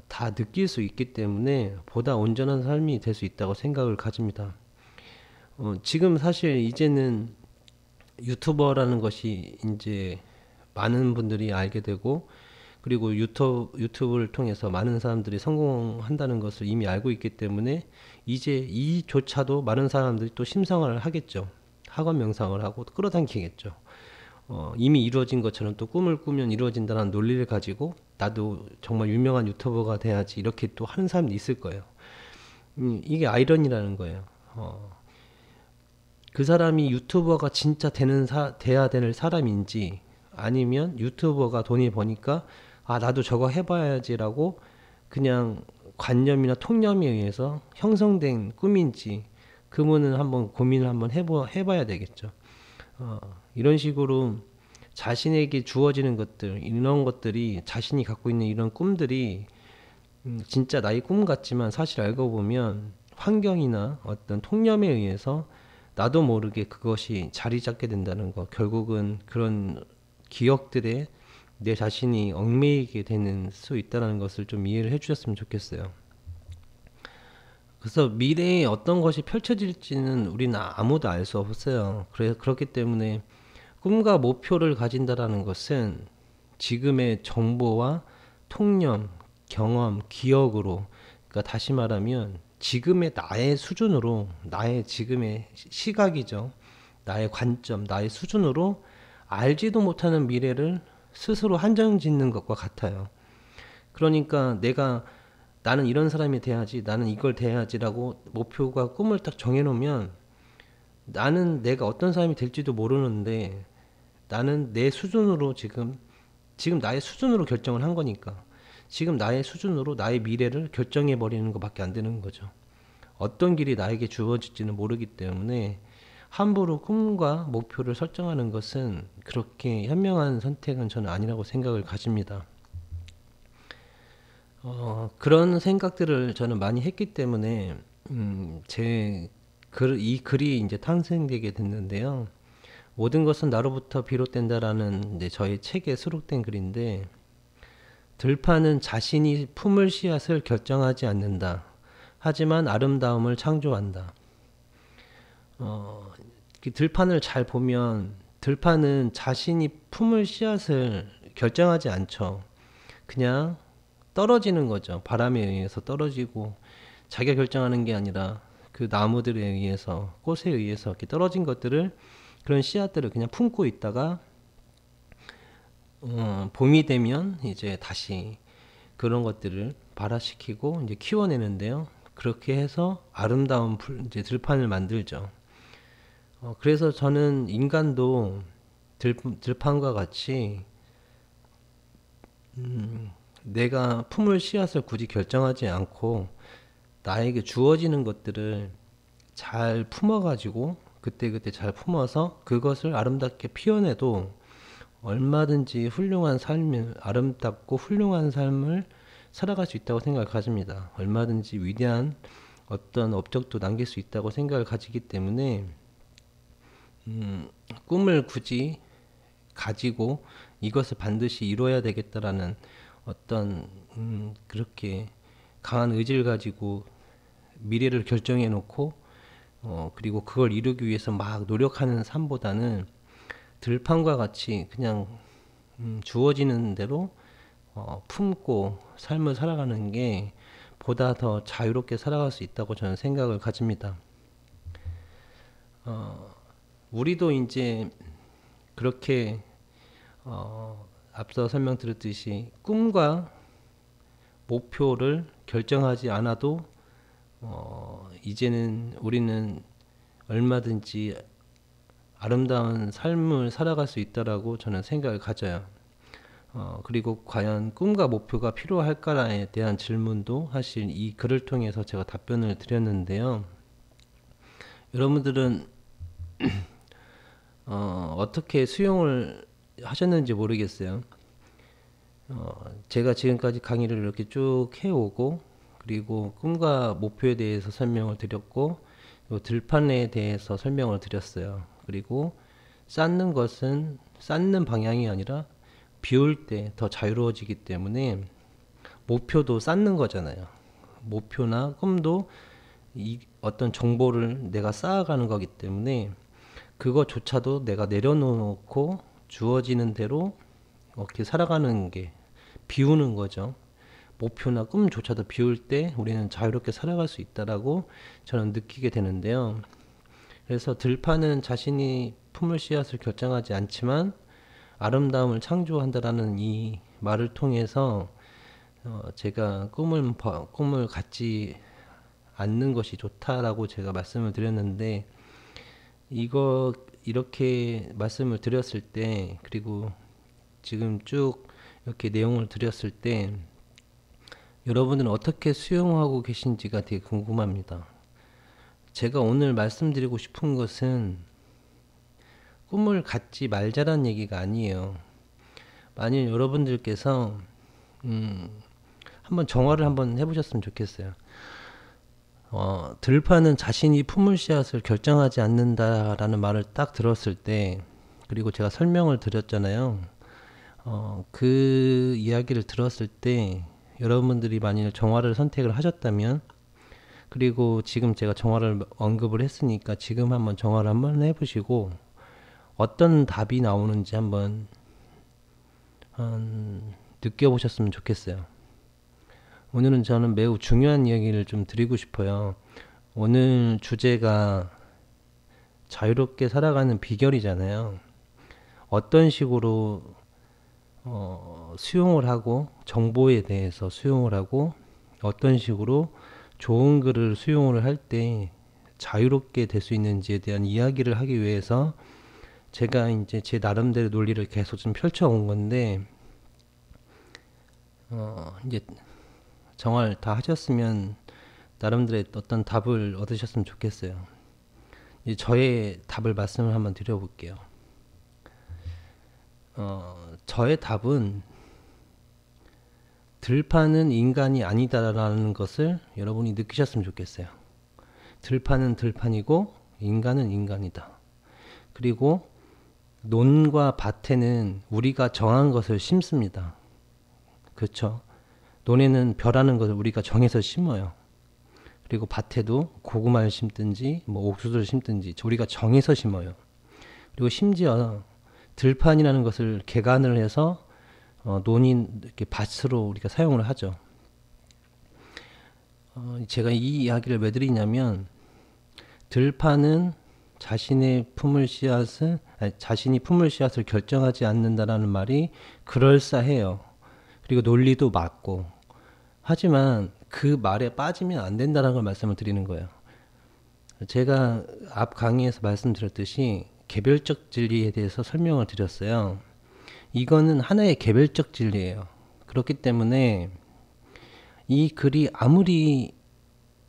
다 느낄 수 있기 때문에 보다 온전한 삶이 될 수 있다고 생각을 가집니다. 지금 사실 이제는 유튜버라는 것이 이제 많은 분들이 알게 되고, 그리고 유튜브를 통해서 많은 사람들이 성공한다는 것을 이미 알고 있기 때문에 이제 이조차도 많은 사람들이 또 심상을 하겠죠. 학원 명상을 하고 끌어당기겠죠. 이미 이루어진 것처럼 또 꿈을 꾸면 이루어진다는 논리를 가지고 나도 정말 유명한 유튜버가 돼야지 이렇게 또 하는 사람이 있을 거예요. 이게 아이러니라는 거예요. 그 사람이 유튜버가 진짜 돼야 되는 사람인지, 아니면 유튜버가 돈이 버니까 나도 저거 해봐야지라고 그냥 관념이나 통념에 의해서 형성된 꿈인지, 그분은 한번 고민을 한번 해봐야 되겠죠. 이런 식으로 자신에게 주어지는 것들, 이런 것들이, 자신이 갖고 있는 이런 꿈들이 진짜 나의 꿈 같지만 사실 알고 보면 환경이나 어떤 통념에 의해서 나도 모르게 그것이 자리 잡게 된다는 것, 결국은 그런 기억들에 내 자신이 얽매이게 되는 수 있다는 것을 좀 이해를 해주셨으면 좋겠어요. 그래서 미래에 어떤 것이 펼쳐질지는 우리는 아무도 알 수 없어요. 그렇기 때문에 꿈과 목표를 가진다라는 것은 지금의 정보와 통념, 경험, 기억으로, 그러니까 다시 말하면 지금의 나의 수준으로, 나의 지금의 시각이죠. 나의 관점, 나의 수준으로 알지도 못하는 미래를 스스로 한정 짓는 것과 같아요. 그러니까 나는 이런 사람이 돼야지, 나는 이걸 돼야지라고 목표가 꿈을 딱 정해놓으면 나는 내가 어떤 사람이 될지도 모르는데 나는 내 수준으로 지금 나의 수준으로 결정을 한 거니까 지금 나의 수준으로 나의 미래를 결정해 버리는 것밖에 안 되는 거죠. 어떤 길이 나에게 주어질지는 모르기 때문에 함부로 꿈과 목표를 설정하는 것은 그렇게 현명한 선택은 저는 아니라고 생각을 가집니다. 그런 생각들을 저는 많이 했기 때문에 이 글이 이제 탄생되게 됐는데요. 모든 것은 나로부터 비롯된다라는 저희 책에 수록된 글인데, 들판은 자신이 품을 씨앗을 결정하지 않는다. 하지만 아름다움을 창조한다. 들판을 잘 보면 들판은 자신이 품을 씨앗을 결정하지 않죠. 그냥 떨어지는 거죠. 바람에 의해서 떨어지고 자기가 결정하는 게 아니라 그 나무들에 의해서, 꽃에 의해서 이렇게 떨어진 것들을, 그런 씨앗들을 그냥 품고 있다가 봄이 되면 이제 다시 그런 것들을 발화시키고 이제 키워내는데요. 그렇게 해서 아름다운 이제 들판을 만들죠. 그래서 저는 인간도 들판과 같이 내가 품을 씨앗을 굳이 결정하지 않고 나에게 주어지는 것들을 잘 품어가지고 그때그때 잘 품어서 그것을 아름답게 피워내도 얼마든지 훌륭한 삶을, 아름답고 훌륭한 삶을 살아갈 수 있다고 생각을 가집니다. 얼마든지 위대한 어떤 업적도 남길 수 있다고 생각을 가지기 때문에 꿈을 굳이 가지고 이것을 반드시 이루어야 되겠다라는 어떤 그렇게 강한 의지를 가지고 미래를 결정해 놓고 그리고 그걸 이루기 위해서 막 노력하는 삶보다는 들판과 같이 그냥 주어지는 대로 품고 삶을 살아가는 게 보다 더 자유롭게 살아갈 수 있다고 저는 생각을 가집니다. 우리도 이제 그렇게 앞서 설명드렸듯이 꿈과 목표를 결정하지 않아도 이제는 우리는 얼마든지 아름다운 삶을 살아갈 수 있다라고 저는 생각을 가져요. 그리고 과연 꿈과 목표가 필요할까에 대한 질문도 사실 이 글을 통해서 제가 답변을 드렸는데요. 여러분들은 어떻게 수용을 하셨는지 모르겠어요. 제가 지금까지 강의를 이렇게 쭉 해오고 그리고 꿈과 목표에 대해서 설명을 드렸고 들판에 대해서 설명을 드렸어요. 그리고 쌓는 것은 쌓는 방향이 아니라 비울 때 더 자유로워지기 때문에 목표도 쌓는 거잖아요. 목표나 꿈도 어떤 정보를 내가 쌓아가는 거기 때문에 그것조차도 내가 내려놓고 주어지는 대로 이렇게 살아가는 게 비우는 거죠. 목표나 꿈조차도 비울 때 우리는 자유롭게 살아갈 수 있다라고 저는 느끼게 되는데요. 그래서 들판은 자신이 품을 씨앗을 결정하지 않지만 아름다움을 창조한다라는 이 말을 통해서 제가 꿈을 갖지 않는 것이 좋다라고 제가 말씀을 드렸는데 이거 이렇게 말씀을 드렸을 때 그리고 지금 쭉 이렇게 내용을 드렸을 때 여러분들은 어떻게 수용하고 계신지가 되게 궁금합니다. 제가 오늘 말씀드리고 싶은 것은 꿈을 갖지 말자라는 얘기가 아니에요. 만일 여러분들께서 한번 정화를 한번 해보셨으면 좋겠어요. 들판은 자신이 품을 씨앗을 결정하지 않는다라는 말을 딱 들었을 때 그리고 제가 설명을 드렸잖아요. 그 이야기를 들었을 때 여러분들이 만일 정화를 선택을 하셨다면 그리고 지금 제가 정화를 언급을 했으니까 지금 한번 정화를 한번 해보시고 어떤 답이 나오는지 한번 느껴보셨으면 좋겠어요. 오늘은 저는 매우 중요한 이야기를 좀 드리고 싶어요. 오늘 주제가 자유롭게 살아가는 비결이잖아요. 어떤 식으로 수용을 하고 정보에 대해서 수용을 하고 어떤 식으로 좋은 글을 수용을 할 때 자유롭게 될 수 있는지에 대한 이야기를 하기 위해서 제가 이제 제 나름대로 논리를 계속 좀 펼쳐온 건데 이제 정말 다 하셨으면 나름대로의 어떤 답을 얻으셨으면 좋겠어요. 이제 저의 답을 말씀을 한번 드려볼게요. 저의 답은 들판은 인간이 아니다라는 것을 여러분이 느끼셨으면 좋겠어요. 들판은 들판이고 인간은 인간이다. 그리고 논과 밭에는 우리가 정한 것을 심습니다. 그렇죠? 논에는 벼라는 것을 우리가 정해서 심어요. 그리고 밭에도 고구마를 심든지 뭐 옥수수를 심든지 우리가 정해서 심어요. 그리고 심지어 들판이라는 것을 개간을 해서 논인 이렇게 밭으로 우리가 사용을 하죠. 제가 이 이야기를 왜 드리냐면 들판은 자신이 품을 씨앗을 결정하지 않는다라는 말이 그럴싸해요. 그리고 논리도 맞고 하지만 그 말에 빠지면 안 된다는 걸 말씀을 드리는 거예요. 제가 앞 강의에서 말씀드렸듯이 개별적 진리에 대해서 설명을 드렸어요. 이거는 하나의 개별적 진리예요. 그렇기 때문에 이 글이 아무리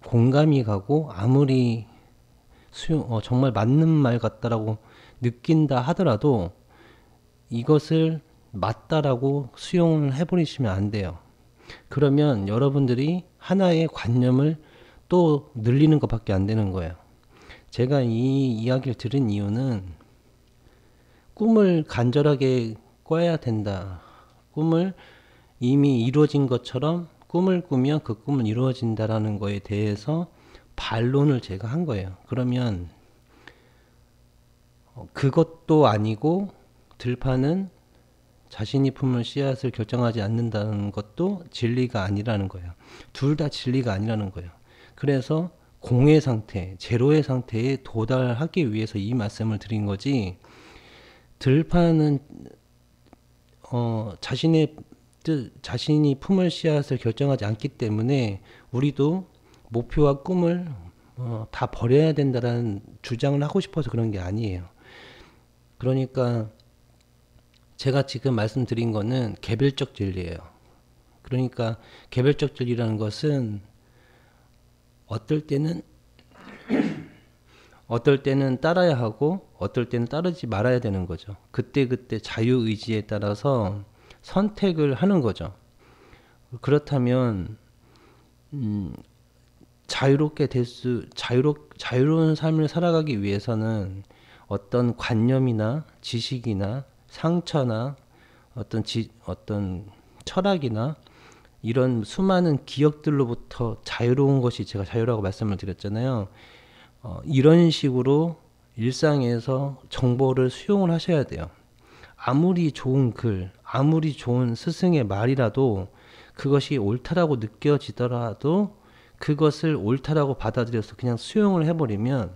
공감이 가고 아무리 정말 맞는 말 같다라고 느낀다 하더라도 이것을 맞다라고 수용을 해버리시면 안 돼요. 그러면 여러분들이 하나의 관념을 또 늘리는 것밖에 안 되는 거예요. 제가 이 이야기를 들은 이유는 꿈을 간절하게 꿔야 된다. 꿈을 이미 이루어진 것처럼 꿈을 꾸면 그 꿈은 이루어진다라는 거에 대해서 반론을 제가 한 거예요. 그러면 그것도 아니고 들판은 자신이 품을 씨앗을 결정하지 않는다는 것도 진리가 아니라는 거예요. 둘 다 진리가 아니라는 거예요. 그래서 공의 상태, 제로의 상태에 도달하기 위해서 이 말씀을 드린 거지, 들판은 자신이 품을 씨앗을 결정하지 않기 때문에 우리도 목표와 꿈을 다 버려야 된다는 주장을 하고 싶어서 그런 게 아니에요. 그러니까 제가 지금 말씀드린 거는 개별적 진리예요. 그러니까 개별적 진리라는 것은 어떨 때는 따라야 하고 어떨 때는 따르지 말아야 되는 거죠. 그때그때 자유의지에 따라서 선택을 하는 거죠. 그렇다면 자유로운 삶을 살아가기 위해서는 어떤 관념이나 지식이나 상처나 어떤 철학이나 이런 수많은 기억들로부터 자유로운 것이, 제가 자유라고 말씀을 드렸잖아요. 이런 식으로 일상에서 정보를 수용을 하셔야 돼요. 아무리 좋은 글, 아무리 좋은 스승의 말이라도 그것이 옳다라고 느껴지더라도 그것을 옳다라고 받아들여서 그냥 수용을 해버리면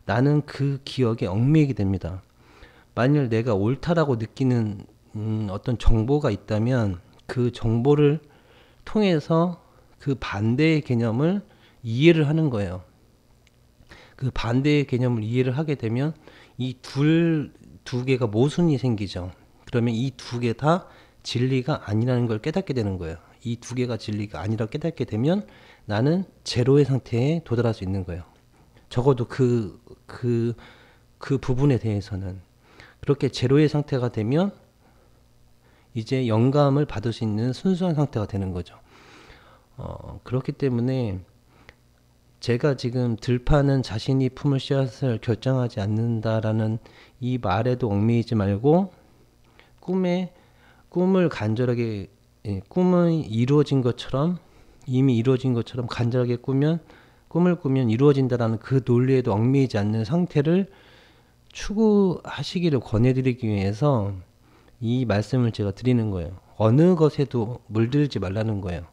나는 그 기억에 얽매이게 됩니다. 만일 내가 옳다라고 느끼는 어떤 정보가 있다면 그 정보를 통해서 그 반대의 개념을 이해를 하는 거예요. 그 반대의 개념을 이해를 하게 되면 이 두 개가 모순이 생기죠. 그러면 이 두 개 다 진리가 아니라는 걸 깨닫게 되는 거예요. 이 두 개가 진리가 아니라고 깨닫게 되면 나는 제로의 상태에 도달할 수 있는 거예요. 적어도 그 부분에 대해서는. 그렇게 제로의 상태가 되면 이제 영감을 받을 수 있는 순수한 상태가 되는 거죠. 그렇기 때문에 제가 지금 들판은 자신이 품을 씨앗을 결정하지 않는다라는 이 말에도 얽매이지 말고 꿈을 간절하게, 꿈은 이루어진 것처럼, 이미 이루어진 것처럼 간절하게 꿈을 꾸면 이루어진다라는 그 논리에도 얽매이지 않는 상태를 추구하시기를 권해드리기 위해서 이 말씀을 제가 드리는 거예요. 어느 것에도 물들지 말라는 거예요.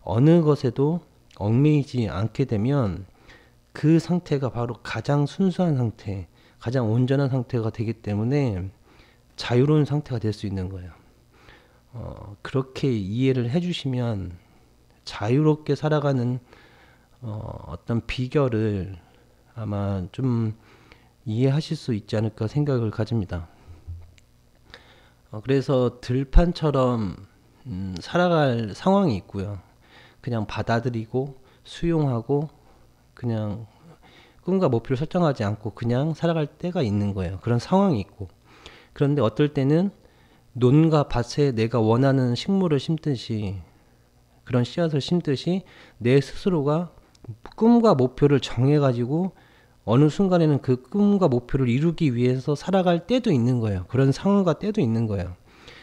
어느 것에도 얽매이지 않게 되면 그 상태가 바로 가장 순수한 상태, 가장 온전한 상태가 되기 때문에 자유로운 상태가 될 수 있는 거예요. 그렇게 이해를 해주시면 자유롭게 살아가는 어떤 비결을 아마 좀 이해하실 수 있지 않을까 생각을 가집니다. 그래서 들판처럼 살아갈 상황이 있고요. 그냥 받아들이고 수용하고 그냥 꿈과 목표를 설정하지 않고 그냥 살아갈 때가 있는 거예요. 그런 상황이 있고. 그런데 어떨 때는 논과 밭에 내가 원하는 식물을 심듯이, 그런 씨앗을 심듯이 내 스스로가 꿈과 목표를 정해가지고 어느 순간에는 그 꿈과 목표를 이루기 위해서 살아갈 때도 있는 거예요. 그런 상황과 때도 있는 거예요.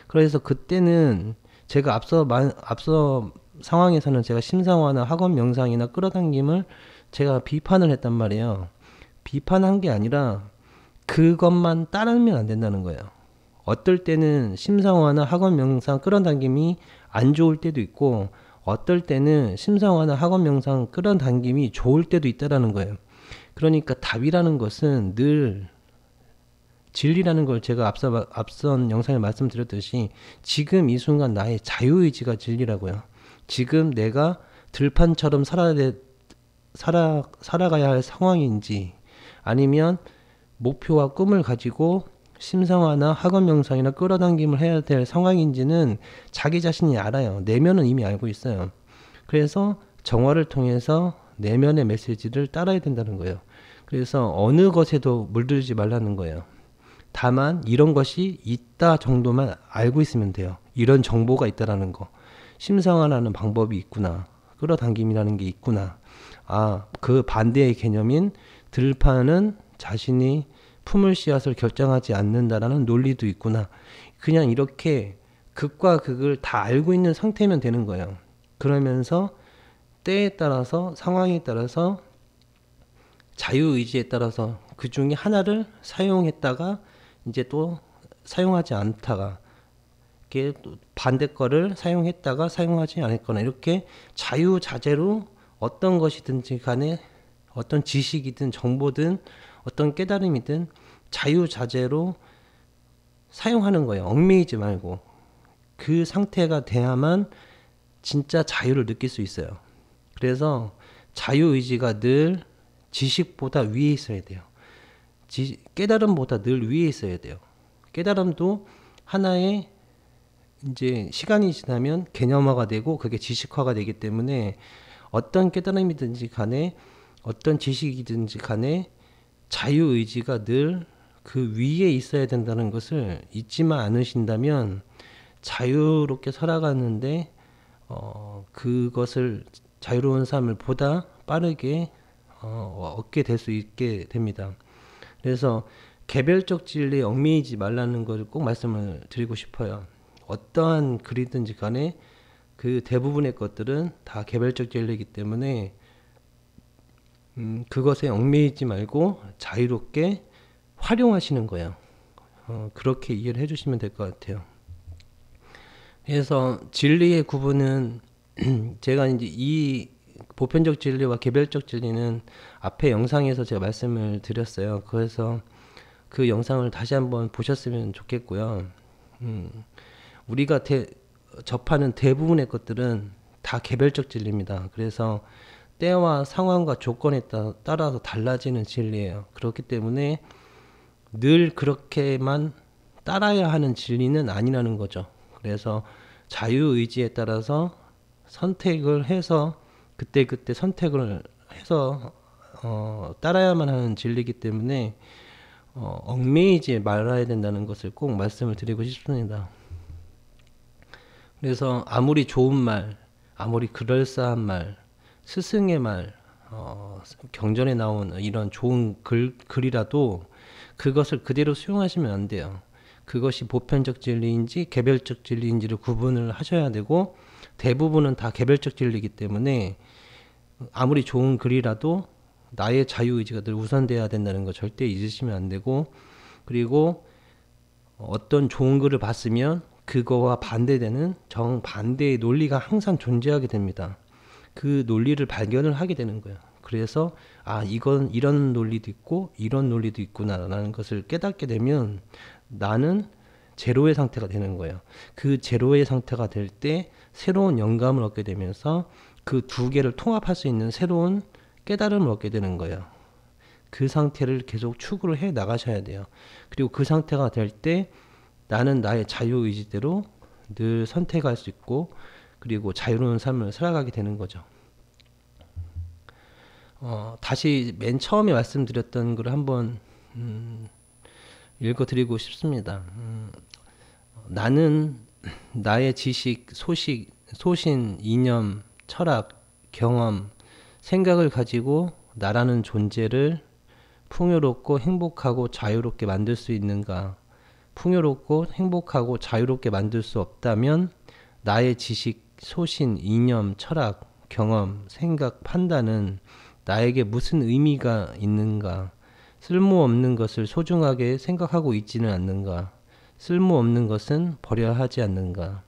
그래서 그때는 제가 앞서 상황에서는 제가 심상화나 학원 명상이나 끌어당김을 제가 비판을 했단 말이에요. 비판한 게 아니라 그것만 따르면 안 된다는 거예요. 어떨 때는 심상화나 학원 명상 끌어당김이 안 좋을 때도 있고, 어떨 때는 심상화나 학원 명상 끌어당김이 좋을 때도 있다라는 거예요. 그러니까 답이라는 것은 늘 진리라는 걸 제가 앞선 영상에 말씀드렸듯이 지금 이 순간 나의 자유의지가 진리라고요. 지금 내가 들판처럼 살아가야 할 상황인지, 아니면 목표와 꿈을 가지고 심성화나 학업 명상이나 끌어당김을 해야 될 상황인지는 자기 자신이 알아요. 내면은 이미 알고 있어요. 그래서 정화를 통해서 내면의 메시지를 따라야 된다는 거예요. 그래서 어느 것에도 물들지 말라는 거예요. 다만 이런 것이 있다 정도만 알고 있으면 돼요. 이런 정보가 있다라는 거. 심성화라는 방법이 있구나. 끌어당김이라는 게 있구나. 아, 그 반대의 개념인 들판은 자신이 품을 씨앗을 결정하지 않는다라는 논리도 있구나. 그냥 이렇게 극과 극을 다 알고 있는 상태면 되는 거예요. 그러면서 때에 따라서 상황에 따라서 자유의지에 따라서 그 중에 하나를 사용했다가 이제 또 사용하지 않다가 이렇게 또 반대 거를 사용했다가 사용하지 않았거나 이렇게 자유자재로 어떤 것이든지 간에 어떤 지식이든 정보든 어떤 깨달음이든 자유자재로 사용하는 거예요. 얽매이지 말고. 그 상태가 돼야만 진짜 자유를 느낄 수 있어요. 그래서 자유의지가 늘 지식보다 위에 있어야 돼요. 깨달음보다 늘 위에 있어야 돼요. 깨달음도 하나의 이제 시간이 지나면 개념화가 되고 그게 지식화가 되기 때문에 어떤 깨달음이든지 간에 어떤 지식이든지 간에 자유의지가 늘 그 위에 있어야 된다는 것을 잊지만 않으신다면 자유롭게 살아가는데 그것을 자유로운 삶을 보다 빠르게 얻게 될 수 있게 됩니다. 그래서 개별적 진리에 얽매이지 말라는 것을 꼭 말씀을 드리고 싶어요. 어떠한 글이든지 간에 그 대부분의 것들은 다 개별적 진리이기 때문에 그것에 얽매이지 말고 자유롭게 활용하시는 거예요. 그렇게 이해를 해주시면 될 것 같아요. 그래서 진리의 구분은 제가 이제 이 보편적 진리와 개별적 진리는 앞에 영상에서 제가 말씀을 드렸어요. 그래서 그 영상을 다시 한번 보셨으면 좋겠고요. 우리가 접하는 대부분의 것들은 다 개별적 진리입니다. 그래서 때와 상황과 조건에 따라서 달라지는 진리예요. 그렇기 때문에 늘 그렇게만 따라야 하는 진리는 아니라는 거죠. 그래서 자유의지에 따라서 선택을 해서 그때그때 선택을 해서 따라야만 하는 진리이기 때문에 얽매이지 말아야 된다는 것을 꼭 말씀을 드리고 싶습니다. 그래서 아무리 좋은 말, 아무리 그럴싸한 말, 스승의 말, 경전에 나온 이런 좋은 글이라도 그것을 그대로 수용하시면 안 돼요. 그것이 보편적 진리인지 개별적 진리인지를 구분을 하셔야 되고 대부분은 다 개별적 진리이기 때문에 아무리 좋은 글이라도 나의 자유의지가 늘 우선돼야 된다는 거 절대 잊으시면 안 되고, 그리고 어떤 좋은 글을 봤으면 그거와 반대되는 정반대의 논리가 항상 존재하게 됩니다. 그 논리를 발견을 하게 되는 거예요. 그래서 이건 이런 논리도 있고 이런 논리도 있구나라는 것을 깨닫게 되면 나는 제로의 상태가 되는 거예요. 그 제로의 상태가 될 때 새로운 영감을 얻게 되면서 그 두 개를 통합할 수 있는 새로운 깨달음을 얻게 되는 거예요. 그 상태를 계속 추구를 해 나가셔야 돼요. 그리고 그 상태가 될 때 나는 나의 자유의지대로 늘 선택할 수 있고 그리고 자유로운 삶을 살아가게 되는 거죠. 다시 맨 처음에 말씀드렸던 걸 한번 읽어드리고 싶습니다. 나는 나의 지식, 소신, 이념, 철학, 경험, 생각을 가지고 나라는 존재를 풍요롭고 행복하고 자유롭게 만들 수 있는가? 풍요롭고 행복하고 자유롭게 만들 수 없다면 나의 지식, 소신, 이념, 철학, 경험, 생각, 판단은 나에게 무슨 의미가 있는가? 쓸모없는 것을 소중하게 생각하고 있지는 않는가? 쓸모없는 것은 버려야 하지 않는가?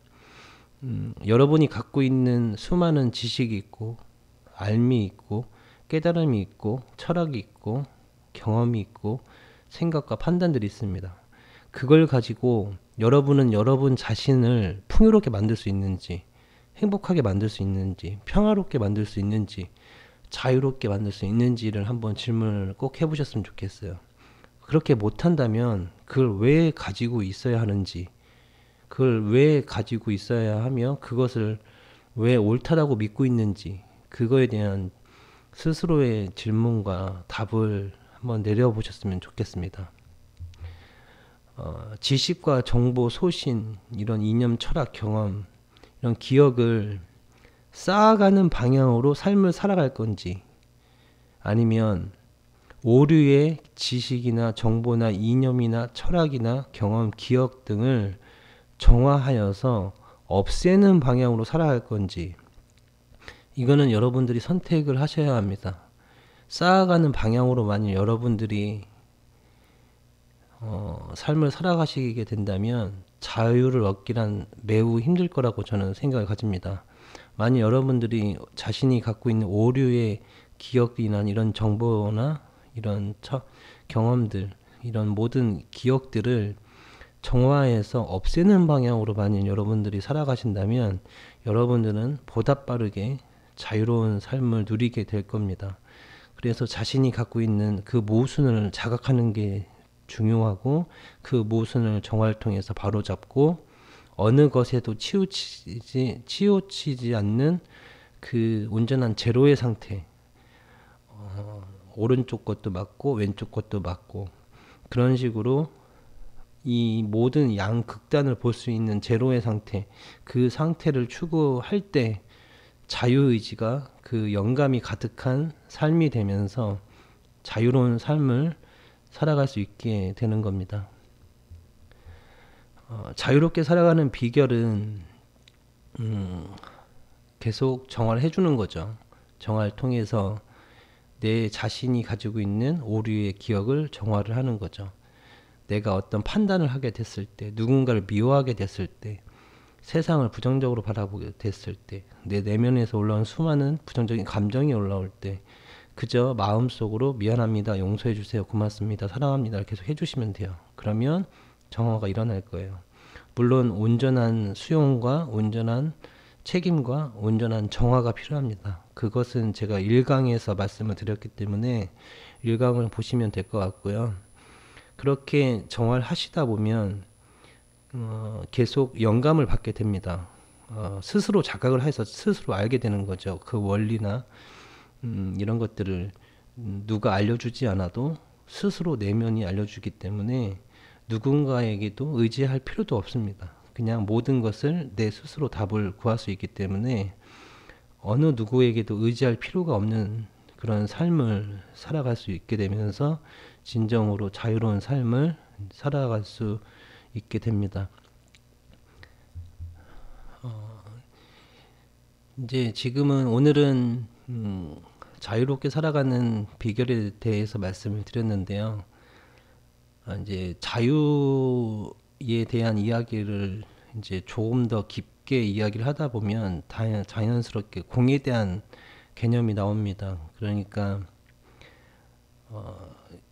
여러분이 갖고 있는 수많은 지식이 있고 알미 있고 깨달음이 있고 철학이 있고 경험이 있고 생각과 판단들이 있습니다. 그걸 가지고 여러분은 여러분 자신을 풍요롭게 만들 수 있는지, 행복하게 만들 수 있는지, 평화롭게 만들 수 있는지, 자유롭게 만들 수 있는지를 한번 질문을 꼭 해보셨으면 좋겠어요. 그렇게 못한다면 그걸 왜 가지고 있어야 하는지, 그걸 왜 가지고 있어야 하며 그것을 왜 옳다라고 믿고 있는지, 그거에 대한 스스로의 질문과 답을 한번 내려보셨으면 좋겠습니다. 지식과 정보, 소신, 이런 이념, 철학, 경험, 이런 기억을 쌓아가는 방향으로 삶을 살아갈 건지, 아니면 오류의 지식이나 정보나 이념이나 철학이나 경험, 기억 등을 정화하여서 없애는 방향으로 살아갈 건지, 이거는 여러분들이 선택을 하셔야 합니다. 쌓아가는 방향으로 만약 여러분들이 삶을 살아가시게 된다면 자유를 얻기란 매우 힘들 거라고 저는 생각을 가집니다. 만약 여러분들이 자신이 갖고 있는 오류의 기억이나 이런 정보나 이런 경험들, 이런 모든 기억들을 정화해서 없애는 방향으로 만약 여러분들이 살아가신다면 여러분들은 보다 빠르게 자유로운 삶을 누리게 될 겁니다. 그래서 자신이 갖고 있는 그 모순을 자각하는 게 중요하고, 그 모순을 정화를 통해서 바로잡고 어느 것에도 치우치지 않는 그 온전한 제로의 상태, 오른쪽 것도 맞고 왼쪽 것도 맞고, 그런 식으로 이 모든 양극단을 볼 수 있는 제로의 상태, 그 상태를 추구할 때 자유의지가 그 영감이 가득한 삶이 되면서 자유로운 삶을 살아갈 수 있게 되는 겁니다. 자유롭게 살아가는 비결은 계속 정화를 해주는 거죠. 정화를 통해서 내 자신이 가지고 있는 오류의 기억을 정화를 하는 거죠. 내가 어떤 판단을 하게 됐을 때, 누군가를 미워하게 됐을 때, 세상을 부정적으로 바라보게 됐을 때, 내 내면에서 올라온 수많은 부정적인 감정이 올라올 때 그저 마음속으로 미안합니다, 용서해주세요, 고맙습니다, 사랑합니다 계속 해주시면 돼요. 그러면 정화가 일어날 거예요. 물론 온전한 수용과 온전한 책임과 온전한 정화가 필요합니다. 그것은 제가 1강에서 말씀을 드렸기 때문에 1강을 보시면 될 것 같고요. 그렇게 정화를 하시다 보면 계속 영감을 받게 됩니다. 스스로 자각을 해서 스스로 알게 되는 거죠. 그 원리나 이런 것들을 누가 알려주지 않아도 스스로 내면이 알려주기 때문에 누군가에게도 의지할 필요도 없습니다. 그냥 모든 것을 내 스스로 답을 구할 수 있기 때문에 어느 누구에게도 의지할 필요가 없는 그런 삶을 살아갈 수 있게 되면서 진정으로 자유로운 삶을 살아갈 수 있게 됩니다. 이제 지금은 오늘은 자유롭게 살아가는 비결에 대해서 말씀을 드렸는데요. 이제 자유에 대한 이야기를 이제 조금 더 깊게 이야기를 하다 보면 자연스럽게 공에 대한 개념이 나옵니다. 그러니까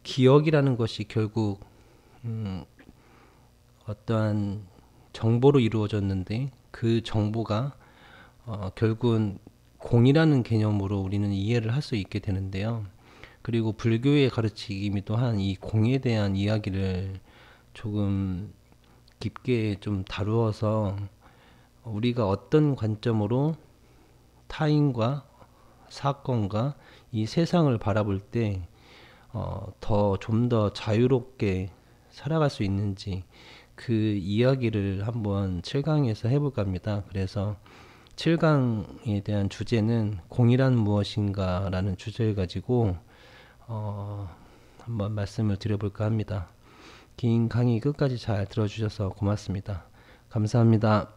기억이라는 것이 결국 어떠한 정보로 이루어졌는데 그 정보가 결국은 공이라는 개념으로 우리는 이해를 할 수 있게 되는데요. 그리고 불교의 가르치기 또한 이 공에 대한 이야기를 조금 깊게 좀 다루어서 우리가 어떤 관점으로 타인과 사건과 이 세상을 바라볼 때 좀 더 자유롭게 살아갈 수 있는지 그 이야기를 한번 7강에서 해볼까 합니다. 그래서 7강에 대한 주제는 공이란 무엇인가 라는 주제를 가지고 한번 말씀을 드려볼까 합니다. 긴 강의 끝까지 잘 들어주셔서 고맙습니다. 감사합니다.